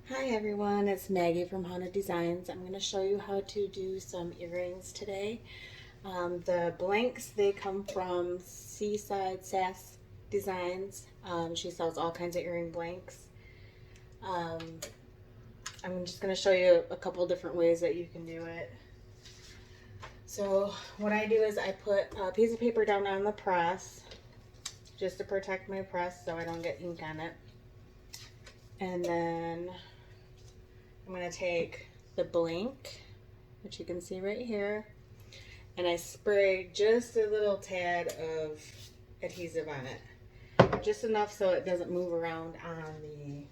Hi everyone, it's Maggie from Haunted Designs. I'm going to show you how to do some earrings today. The blanks, they come from Seaside Sass Designs. She sells all kinds of earring blanks. Um, I'm just going to show you a couple different ways that you can do it. So what I do is I put a piece of paper down on the press just to protect my press so I don't get ink on it. And then I'm going to take the blank, which you can see right here, and I spray just a little tad of adhesive on it. Just enough so it doesn't move around on the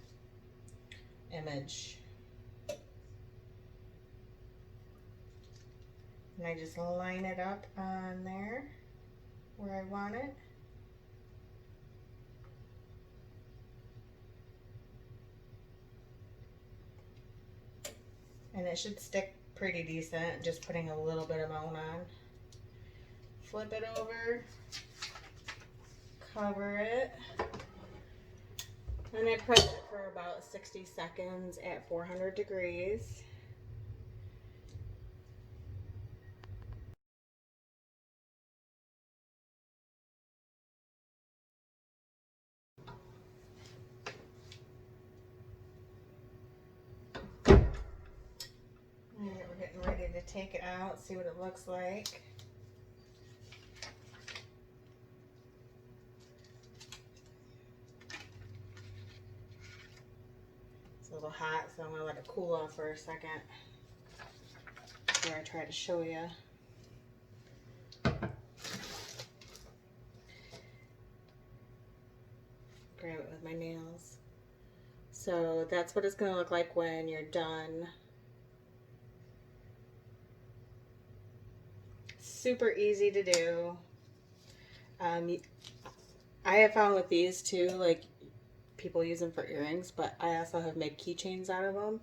image. And I just line it up on there where I want it. And it should stick pretty decent, just putting a little bit amount on. Flip it over, cover it, and I press it for about 60 seconds at 400 degrees. Alright, we're getting ready to take it out, see what it looks like. It's a little hot, so I'm going to let it cool off for a second before I try to show you. Grab it with my nails. So that's what it's going to look like when you're done. Super easy to do. I have found with these too, like people use them for earrings, but I also have made keychains out of them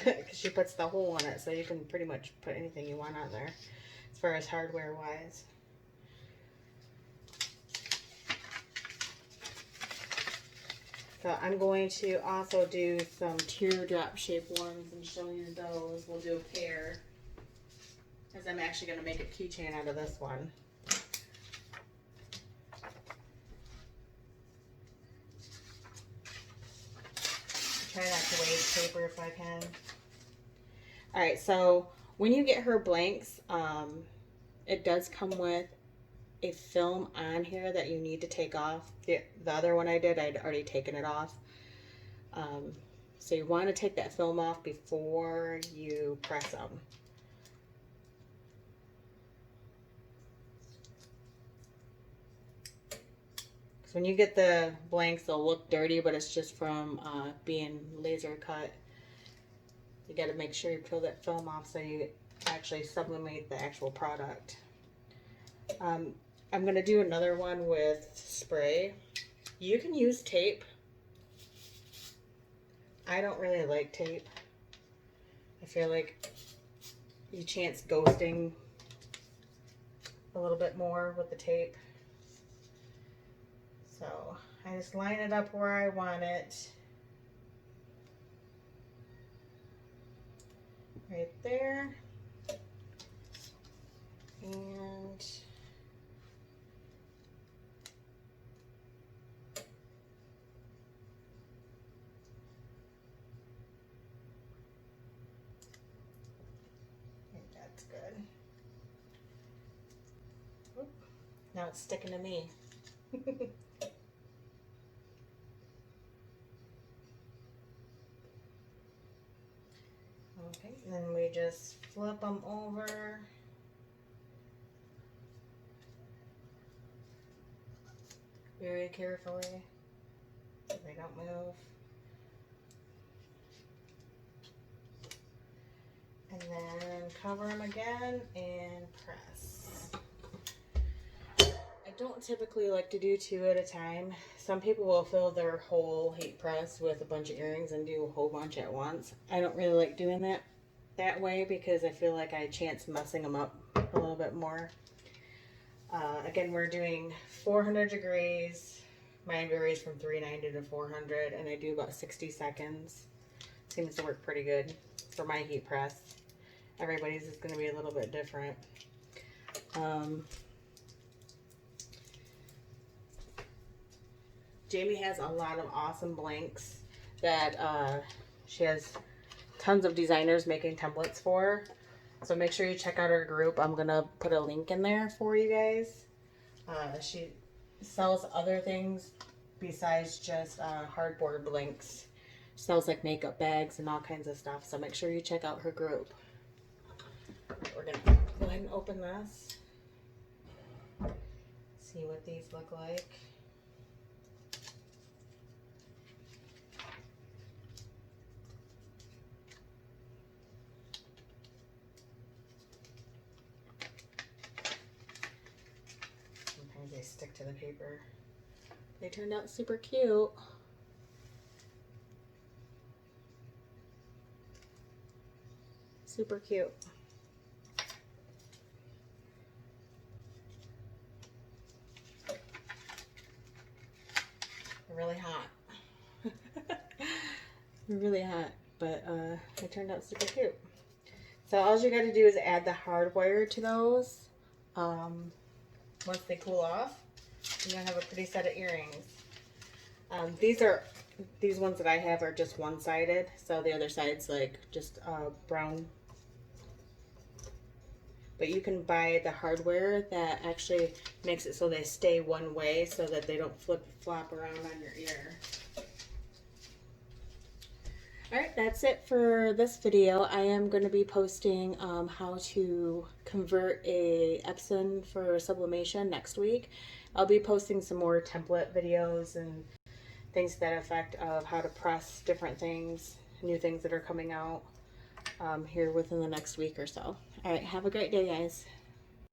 because she puts the hole in it, so you can pretty much put anything you want on there as far as hardware wise. So I'm going to also do some teardrop shaped ones and show you those. We'll do a pair, because I'm actually going to make a keychain out of this one. Try not to waste paper if I can. Alright, so when you get her blanks, it does come with a film on here that you need to take off. The other one I did, I'd already taken it off. So you want to take that film off before you press them. Because when you get the blanks, they'll look dirty, but it's just from being laser cut. You got to make sure you peel that film off so you actually sublimate the actual product. I'm going to do another one with spray. You can use tape. I don't really like tape. I feel like you chance ghosting a little bit more with the tape. So I just line it up where I want it. Right there. And I think that's good. Oop. Now it's sticking to me. Okay, and then we just flip them over. Very carefully so they don't move. And then cover them again and press. I don't typically like to do two at a time. Some people will fill their whole heat press with a bunch of earrings and do a whole bunch at once. I don't really like doing that way because I feel like I chance messing them up a little bit more. Again, we're doing 400 degrees. Mine varies from 390 to 400, and I do about 60 seconds. Seems to work pretty good for my heat press. Everybody's is going to be a little bit different. Jamie has a lot of awesome blanks that she has tons of designers making templates for. So make sure you check out her group. I'm going to put a link in there for you guys. She sells other things besides just hardboard blanks. She sells like makeup bags and all kinds of stuff. So make sure you check out her group. We're going to go ahead and open this. See what these look like. Sometimes they stick to the paper. They turned out super cute. Super cute. They're really hot. They're really hot, but they turned out super cute. So all you got to do is add the hardwire to those. Once they cool off, you're gonna have a pretty set of earrings. These ones that I have are just one-sided, so the other side's like just brown. But you can buy the hardware that actually makes it so they stay one way so that they don't flop around on your ear. Alright, that's it for this video. I am going to be posting how to convert a Epson for sublimation next week. I'll be posting some more template videos and things to that effect of how to press different things, new things that are coming out here within the next week or so. Alright, have a great day, guys.